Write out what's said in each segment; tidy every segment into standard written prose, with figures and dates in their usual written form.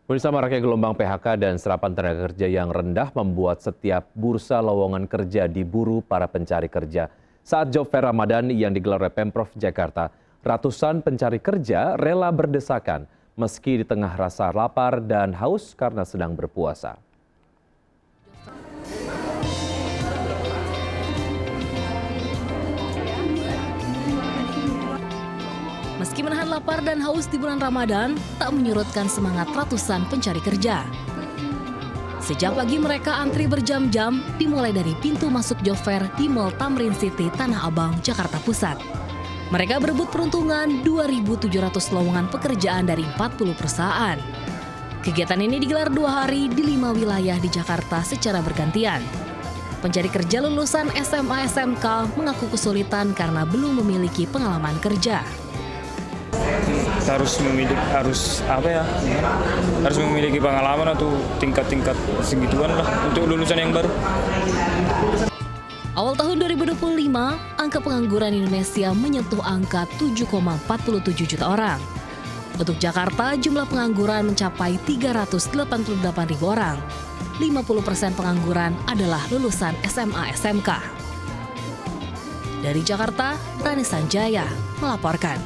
Pemirsa, maraknya gelombang PHK dan serapan tenaga kerja yang rendah membuat setiap bursa lowongan kerja diburu para pencari kerja. Saat Job Fair Ramadan yang digelar oleh Pemprov Jakarta, ratusan pencari kerja rela berdesakan meski di tengah rasa lapar dan haus karena sedang berpuasa. Meski menahan lapar dan haus di bulan Ramadan, tak menyurutkan semangat ratusan pencari kerja. Sejak pagi mereka antri berjam-jam, dimulai dari pintu masuk Job Fair di Mall Tamrin City, Tanah Abang, Jakarta Pusat. Mereka berebut peruntungan 2.700 lowongan pekerjaan dari 40 perusahaan. Kegiatan ini digelar 2 hari di 5 wilayah di Jakarta secara bergantian. Pencari kerja lulusan SMA SMK mengaku kesulitan karena belum memiliki pengalaman kerja. harus memiliki pengalaman atau tingkat segituan lah untuk lulusan yang baru. Awal tahun 2025, angka pengangguran Indonesia menyentuh angka 7,47 juta orang. Untuk Jakarta, jumlah pengangguran mencapai 388.000 orang. 50% pengangguran adalah lulusan SMA SMK. Dari Jakarta, Rani Sanjaya melaporkan.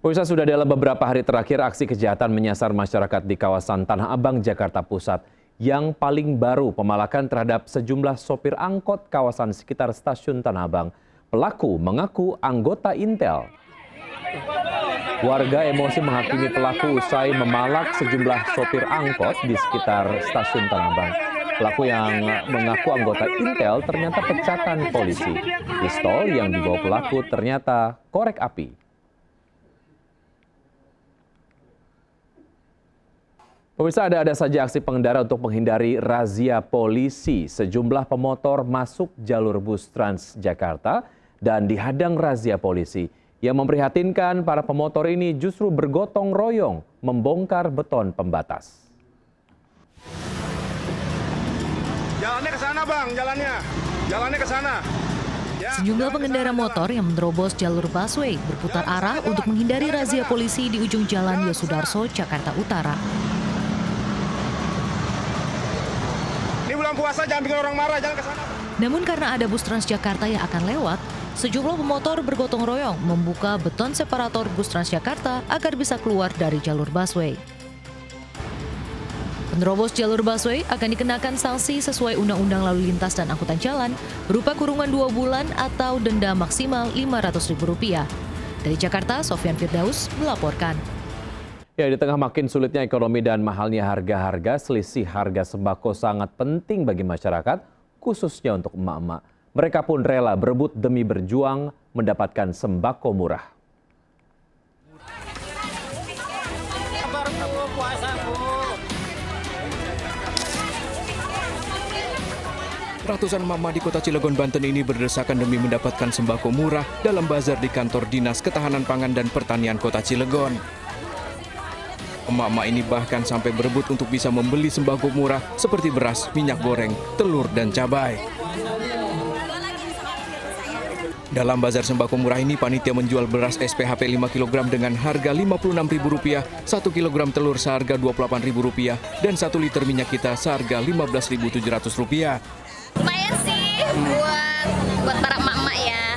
Pemirsa, sudah dalam beberapa hari terakhir aksi kejahatan menyasar masyarakat di kawasan Tanah Abang, Jakarta Pusat. Yang paling baru pemalakan terhadap sejumlah sopir angkot kawasan sekitar stasiun Tanah Abang. Pelaku mengaku anggota Intel. Warga emosi menghakimi pelaku usai memalak sejumlah sopir angkot di sekitar stasiun Tanah Abang. Pelaku yang mengaku anggota Intel ternyata pecatan polisi. Pistol yang dibawa pelaku ternyata korek api. Pemirsa, ada saja aksi pengendara untuk menghindari razia polisi. Sejumlah pemotor masuk jalur bus Transjakarta dan dihadang razia polisi. Yang memprihatinkan, para pemotor ini justru bergotong royong membongkar beton pembatas. Jalannya ke sana, Bang, jalannya ke sana. Sejumlah pengendara motor yang menerobos jalur busway berputar arah untuk menghindari razia polisi di ujung jalan Yosudarso, Jakarta Utara. Puasa, jangan bikin orang marah, jangan ke sana. Namun karena ada bus Transjakarta yang akan lewat, sejumlah pemotor bergotong royong membuka beton separator bus Transjakarta agar bisa keluar dari jalur busway. Penerobos jalur busway akan dikenakan sanksi sesuai Undang-Undang Lalu Lintas dan Angkutan Jalan berupa kurungan 2 bulan atau denda maksimal Rp500.000. Dari Jakarta, Sofyan Firdaus melaporkan. Ya, di tengah makin sulitnya ekonomi dan mahalnya harga-harga, selisih harga sembako sangat penting bagi masyarakat, khususnya untuk emak-emak. Mereka pun rela berebut demi berjuang mendapatkan sembako murah. Ratusan emak-emak di kota Cilegon, Banten ini berdesakan demi mendapatkan sembako murah dalam bazar di kantor Dinas Ketahanan Pangan dan Pertanian Kota Cilegon. Emak-emak ini bahkan sampai berebut untuk bisa membeli sembako murah seperti beras, minyak goreng, telur, dan cabai. Dalam bazar sembako murah ini, panitia menjual beras SPHP 5 kg dengan harga Rp56.000, 1 kg telur seharga Rp28.000, dan 1 liter minyak kita seharga Rp15.700. Lumayan sih buat para emak-emak ya.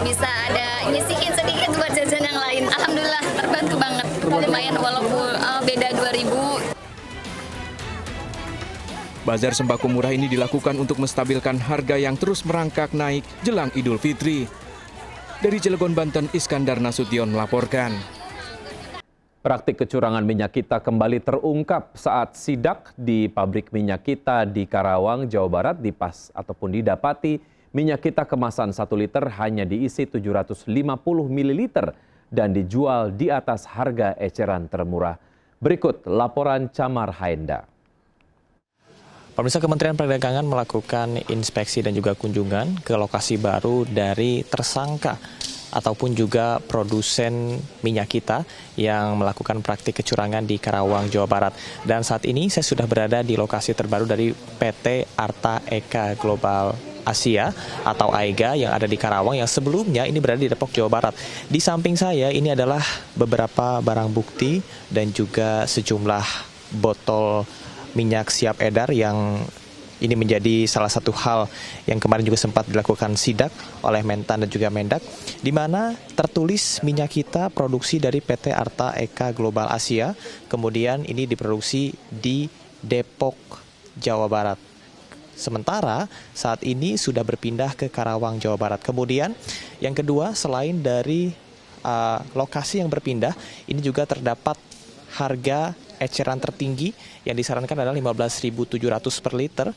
Bisa ada nyisihin sedikit buat jajan yang lain. Alhamdulillah terbantu banget. Lumayan walaupun beda 2.000. Bazar sembako murah ini dilakukan untuk menstabilkan harga yang terus merangkak naik jelang Idul Fitri. Dari Cilegon, Banten, Iskandar Nasution melaporkan. Praktik kecurangan minyak kita kembali terungkap saat sidak di pabrik minyak kita di Karawang, Jawa Barat didapati minyak kita kemasan 1 liter hanya diisi 750 ml dan dijual di atas harga eceran termurah. Berikut laporan Camar Haenda. Pemirsa, Kementerian Perdagangan melakukan inspeksi dan juga kunjungan ke lokasi baru dari tersangka ataupun juga produsen minyak kita yang melakukan praktik kecurangan di Karawang, Jawa Barat. Dan saat ini saya sudah berada di lokasi terbaru dari PT Arta Eka Global Asia atau AEGA yang ada di Karawang yang sebelumnya ini berada di Depok, Jawa Barat. Di samping saya ini adalah beberapa barang bukti dan juga sejumlah botol minyak siap edar yang ini menjadi salah satu hal yang kemarin juga sempat dilakukan sidak oleh Mentan dan juga Mendak, di mana tertulis minyak kita produksi dari PT Arta Eka Global Asia, kemudian ini diproduksi di Depok, Jawa Barat. Sementara saat ini sudah berpindah ke Karawang, Jawa Barat. Kemudian yang kedua, selain dari lokasi yang berpindah, ini juga terdapat harga eceran tertinggi yang disarankan adalah 15.700 per liter.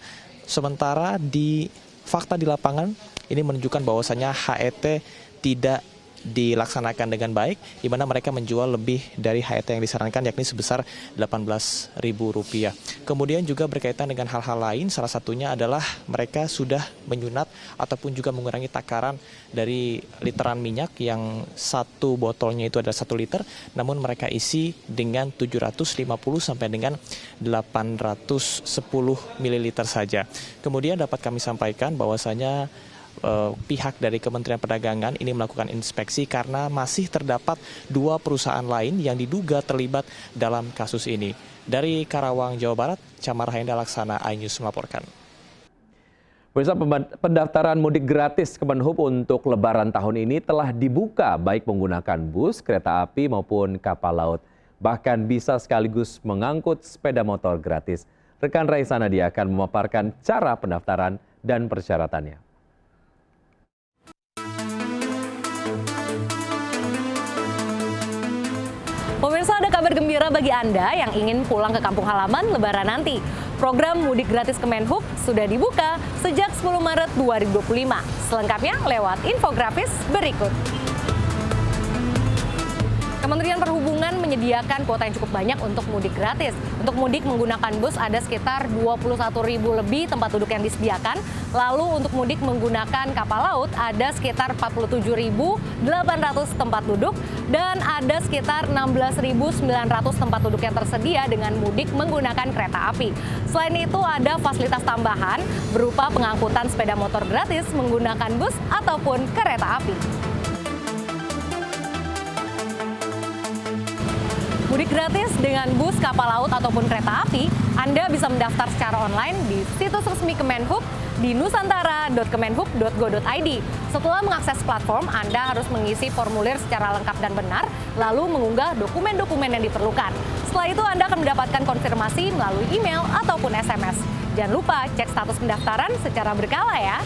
Sementara di fakta di lapangan ini menunjukkan bahwasannya HET tidak dilaksanakan dengan baik, di mana mereka menjual lebih dari HET yang disarankan, yakni sebesar Rp18.000. Kemudian juga berkaitan dengan hal-hal lain, salah satunya adalah mereka sudah menyunat ataupun juga mengurangi takaran dari literan minyak yang satu botolnya itu adalah 1 liter, namun mereka isi dengan 750 sampai dengan 810 ml saja. Kemudian dapat kami sampaikan bahwasanya pihak dari Kementerian Perdagangan ini melakukan inspeksi karena masih terdapat 2 perusahaan lain yang diduga terlibat dalam kasus ini. Dari Karawang, Jawa Barat, Camar Haenda Laksana, iNews melaporkan. Pemirsa, pendaftaran mudik gratis Kemenhub untuk Lebaran tahun ini telah dibuka baik menggunakan bus, kereta api maupun kapal laut. Bahkan bisa sekaligus mengangkut sepeda motor gratis. Rekan Raisa Nadia akan memaparkan cara pendaftaran dan persyaratannya. Pemirsa, ada kabar gembira bagi Anda yang ingin pulang ke kampung halaman Lebaran nanti. Program Mudik Gratis Kemenhub sudah dibuka sejak 10 Maret 2025. Selengkapnya lewat infografis berikut. Kementerian Perhubungan menyediakan kuota yang cukup banyak untuk mudik gratis. Untuk mudik menggunakan bus ada sekitar 21.000 lebih tempat duduk yang disediakan. Lalu untuk mudik menggunakan kapal laut ada sekitar 47.800 tempat duduk dan ada sekitar 16.900 tempat duduk yang tersedia dengan mudik menggunakan kereta api. Selain itu ada fasilitas tambahan berupa pengangkutan sepeda motor gratis menggunakan bus ataupun kereta api. Mudik gratis dengan bus, kapal laut, ataupun kereta api, Anda bisa mendaftar secara online di situs resmi Kemenhub di nusantara.kemenhub.go.id. Setelah mengakses platform, Anda harus mengisi formulir secara lengkap dan benar, lalu mengunggah dokumen-dokumen yang diperlukan. Setelah itu, Anda akan mendapatkan konfirmasi melalui email ataupun SMS. Jangan lupa cek status pendaftaran secara berkala ya.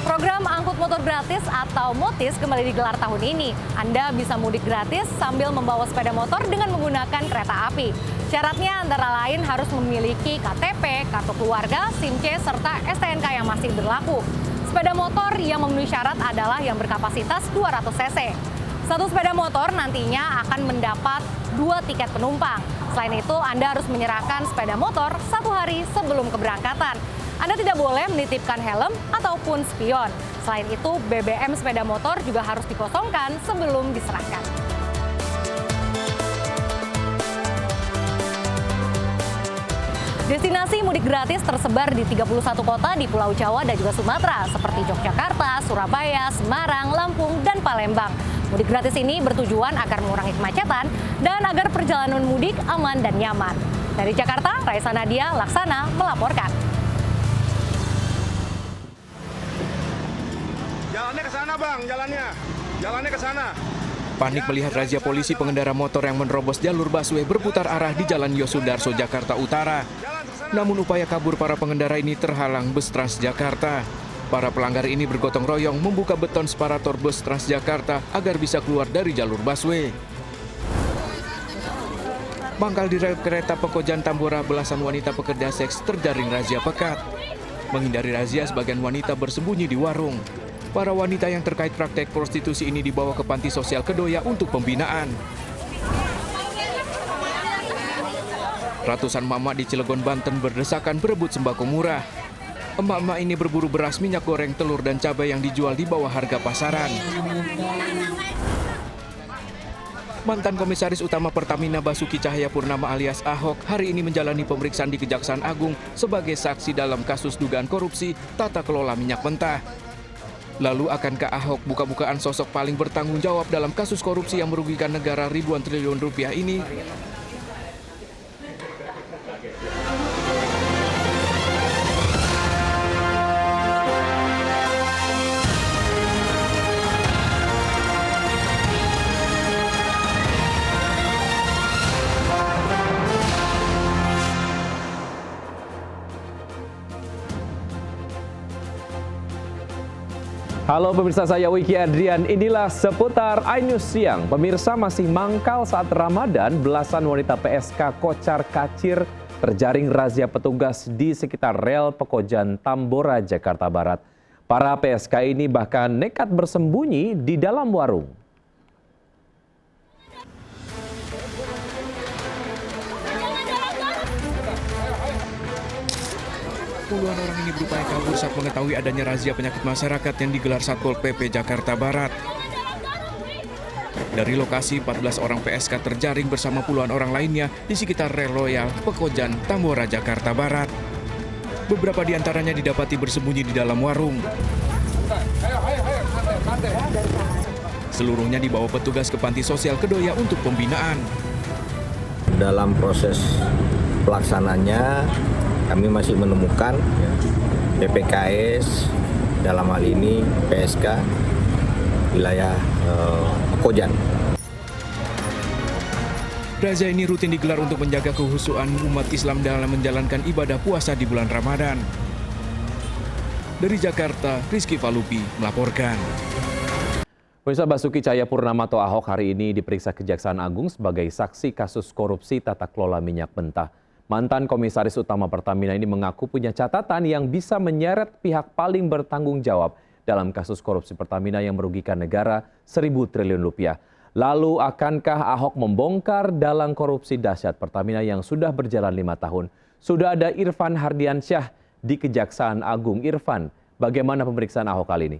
Program angkut motor gratis atau MOTIS kembali digelar tahun ini. Anda bisa mudik gratis sambil membawa sepeda motor dengan menggunakan kereta api. Syaratnya antara lain harus memiliki KTP, kartu keluarga, SIM C, serta STNK yang masih berlaku. Sepeda motor yang memenuhi syarat adalah yang berkapasitas 200 cc. Satu sepeda motor nantinya akan mendapat 2 tiket penumpang. Selain itu, Anda harus menyerahkan sepeda motor 1 hari sebelum keberangkatan. Anda tidak boleh menitipkan helm ataupun spion. Selain itu, BBM sepeda motor juga harus dikosongkan sebelum diserahkan. Destinasi mudik gratis tersebar di 31 kota di Pulau Jawa dan juga Sumatera, seperti Yogyakarta, Surabaya, Semarang, Lampung, dan Palembang. Mudik gratis ini bertujuan agar mengurangi kemacetan dan agar perjalanan mudik aman dan nyaman. Dari Jakarta, Raisa Nadia Laksana melaporkan. Jalannya ke sana, Bang, jalannya. Jalannya ke sana. Panik melihat razia polisi pengendara motor yang menerobos jalur busway berputar arah di Jalan Yosudarso, Jakarta Utara. Namun upaya kabur para pengendara ini terhalang bus Transjakarta. Para pelanggar ini bergotong royong membuka beton separator bus Transjakarta agar bisa keluar dari jalur busway. Mangkal di rel kereta Pekojan Tambora, belasan wanita pekerja seks terjaring razia pekat. Menghindari razia, sebagian wanita bersembunyi di warung. Para wanita yang terkait praktek prostitusi ini dibawa ke panti sosial Kedoya untuk pembinaan. Ratusan mama di Cilegon, Banten berdesakan berebut sembako murah. Emak-emak ini berburu beras, minyak goreng, telur, dan cabai yang dijual di bawah harga pasaran. Mantan Komisaris Utama Pertamina Basuki Cahayapurnama alias Ahok hari ini menjalani pemeriksaan di Kejaksaan Agung sebagai saksi dalam kasus dugaan korupsi tata kelola minyak mentah. Lalu akankah Ahok buka-bukaan sosok paling bertanggung jawab dalam kasus korupsi yang merugikan negara ribuan triliun rupiah ini? Halo pemirsa, saya Wiki Adrian. Inilah seputar iNews Siang. Pemirsa, masih mangkal saat Ramadan, belasan wanita PSK kocar-kacir terjaring razia petugas di sekitar rel Pekojan Tambora, Jakarta Barat. Para PSK ini bahkan nekat bersembunyi di dalam warung. Puluhan orang ini berupaya kabur saat mengetahui adanya razia penyakit masyarakat yang digelar Satpol PP Jakarta Barat. Dari lokasi, 14 orang PSK terjaring bersama puluhan orang lainnya di sekitar rel Royal Pekojan Tambora, Jakarta Barat. Beberapa di antaranya didapati bersembunyi di dalam warung. Seluruhnya dibawa petugas ke panti sosial Kedoya untuk pembinaan. Dalam proses pelaksananya, kami masih menemukan PPKS, dalam hal ini PSK wilayah Pekojan. Razia ini rutin digelar untuk menjaga kehusuan umat Islam dalam menjalankan ibadah puasa di bulan Ramadan. Dari Jakarta, Rizky Falupi melaporkan. Pemirsa, Basuki Cahayapurnama atau Ahok hari ini diperiksa Kejaksaan Agung sebagai saksi kasus korupsi tata kelola minyak mentah. Mantan Komisaris Utama Pertamina ini mengaku punya catatan yang bisa menyeret pihak paling bertanggung jawab dalam kasus korupsi Pertamina yang merugikan negara 1.000 triliun rupiah. Lalu akankah Ahok membongkar dalang korupsi dahsyat Pertamina yang sudah berjalan 5 tahun? Sudah ada Irfan Hardiansyah di Kejaksaan Agung. Irfan, bagaimana pemeriksaan Ahok kali ini?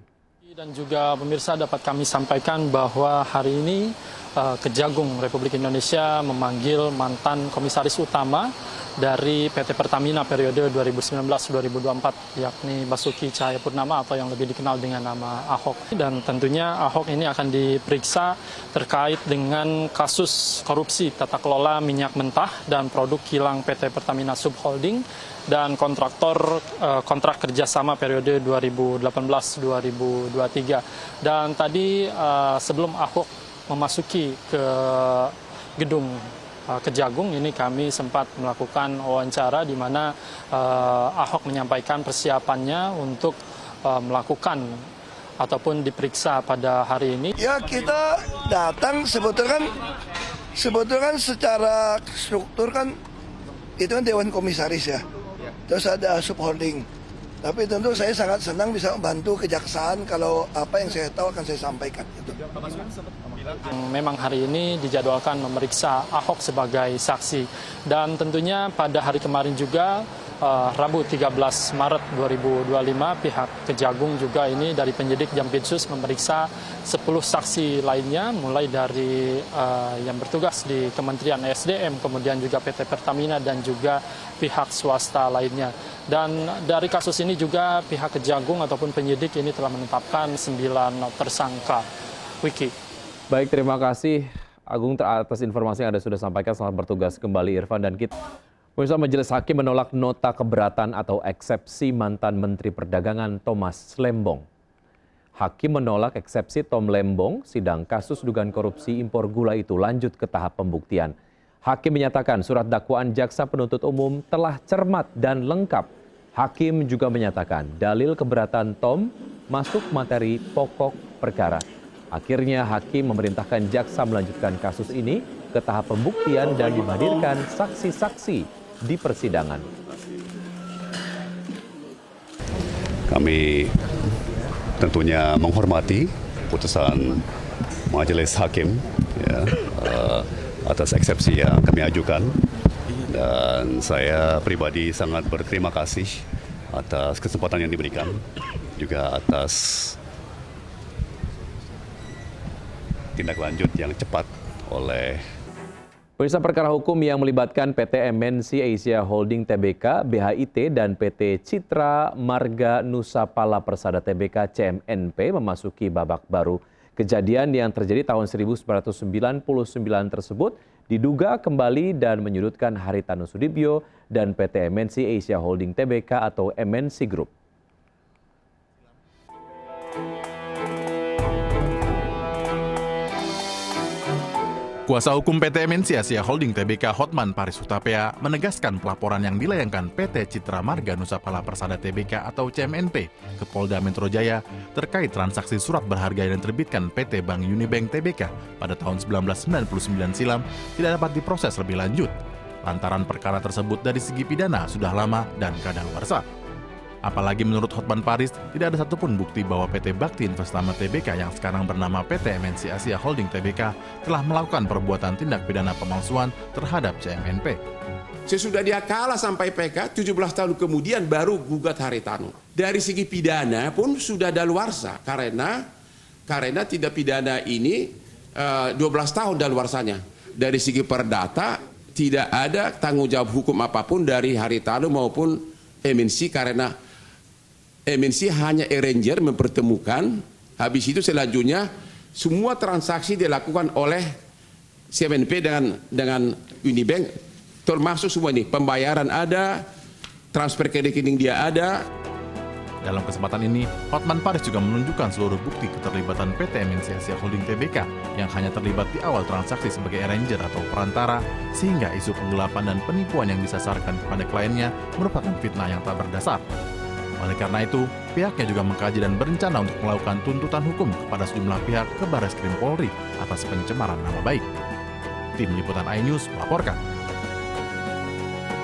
Dan juga pemirsa, dapat kami sampaikan bahwa hari ini Kejagung Republik Indonesia memanggil mantan Komisaris Utama dari PT Pertamina periode 2019-2024, yakni Basuki Cahayapurnama atau yang lebih dikenal dengan nama Ahok. Dan tentunya Ahok ini akan diperiksa terkait dengan kasus korupsi tata kelola minyak mentah dan produk kilang PT Pertamina Subholding dan kontrak kerjasama periode 2018-2023. Dan tadi sebelum Ahok memasuki ke gedung Kejagung ini, kami sempat melakukan wawancara di mana Ahok menyampaikan persiapannya untuk melakukan ataupun diperiksa pada hari ini. Ya, kita datang sebetulnya kan secara struktur kan itu kan Dewan Komisaris ya. Terus ada subholding. Tapi tentu saya sangat senang bisa membantu Kejaksaan kalau apa yang saya tahu akan saya sampaikan. Memang hari ini dijadwalkan memeriksa Ahok sebagai saksi. Dan tentunya pada hari kemarin juga, Rabu 13 Maret 2025, pihak Kejagung juga ini dari penyidik Jampitsus memeriksa 10 saksi lainnya, mulai dari yang bertugas di Kementerian SDM, kemudian juga PT Pertamina dan juga pihak swasta lainnya. Dan dari kasus ini juga pihak Kejagung ataupun penyidik ini telah menetapkan 9 tersangka. Wiki. Baik, terima kasih Agung atas informasi yang Anda sudah sampaikan. Selamat bertugas kembali Irfan dan kita. Pemirsa, Majelis Hakim menolak nota keberatan atau eksepsi mantan Menteri Perdagangan Thomas Lembong. Hakim menolak eksepsi Tom Lembong, sidang kasus dugaan korupsi impor gula itu lanjut ke tahap pembuktian. Hakim menyatakan surat dakwaan jaksa penuntut umum telah cermat dan lengkap. Hakim juga menyatakan dalil keberatan Tom masuk materi pokok perkara. Akhirnya Hakim memerintahkan jaksa melanjutkan kasus ini ke tahap pembuktian dan menghadirkan saksi-saksi di persidangan. Kami tentunya menghormati putusan Majelis Hakim ya, atas eksepsi yang kami ajukan, dan saya pribadi sangat berterima kasih atas kesempatan yang diberikan, juga atas tindak lanjut yang cepat oleh Pemirsa, perkara hukum yang melibatkan PT MNC Asia Holding Tbk, BHIT, dan PT Citra Marga Nusapala Persada Tbk CMNP memasuki babak baru. Kejadian yang terjadi tahun 1999 tersebut diduga kembali dan menyudutkan Haritanu Sudibyo dan PT MNC Asia Holding Tbk atau MNC Group. Kuasa hukum PT MNC Asia Holding Tbk Hotman Paris Hutapea menegaskan pelaporan yang dilayangkan PT Citra Marga Nusapala Persada Tbk atau CMNP ke Polda Metro Jaya terkait transaksi surat berharga yang diterbitkan PT Bank Unibank Tbk pada tahun 1999 silam tidak dapat diproses lebih lanjut. Lantaran perkara tersebut dari segi pidana sudah lama dan kadaluarsa. Apalagi menurut Hotman Paris, tidak ada satupun bukti bahwa PT Bakti Investama Tbk yang sekarang bernama PT MNC Asia Holding Tbk telah melakukan perbuatan tindak pidana pemalsuan terhadap CMNP. Sesudah dia kalah sampai PK, 17 tahun kemudian baru gugat Haritanu. Dari segi pidana pun sudah daluarsa karena tidak pidana ini 12 tahun daluarsanya. Dari segi perdata tidak ada tanggung jawab hukum apapun dari Haritanu maupun MNC karena MNC hanya arranger mempertemukan, habis itu selanjutnya semua transaksi dilakukan oleh CMNP dengan Unibank, termasuk semua ini, pembayaran ada, transfer ke rekening dia ada. Dalam kesempatan ini, Hotman Paris juga menunjukkan seluruh bukti keterlibatan PT MNC Asia Holding Tbk yang hanya terlibat di awal transaksi sebagai arranger atau perantara, sehingga isu penggelapan dan penipuan yang disasarkan kepada kliennya merupakan fitnah yang tak berdasar. Oleh karena itu, pihaknya juga mengkaji dan berencana untuk melakukan tuntutan hukum kepada sejumlah pihak ke Barreskrim Polri atas pencemaran nama baik. Tim Liputan iNews melaporkan.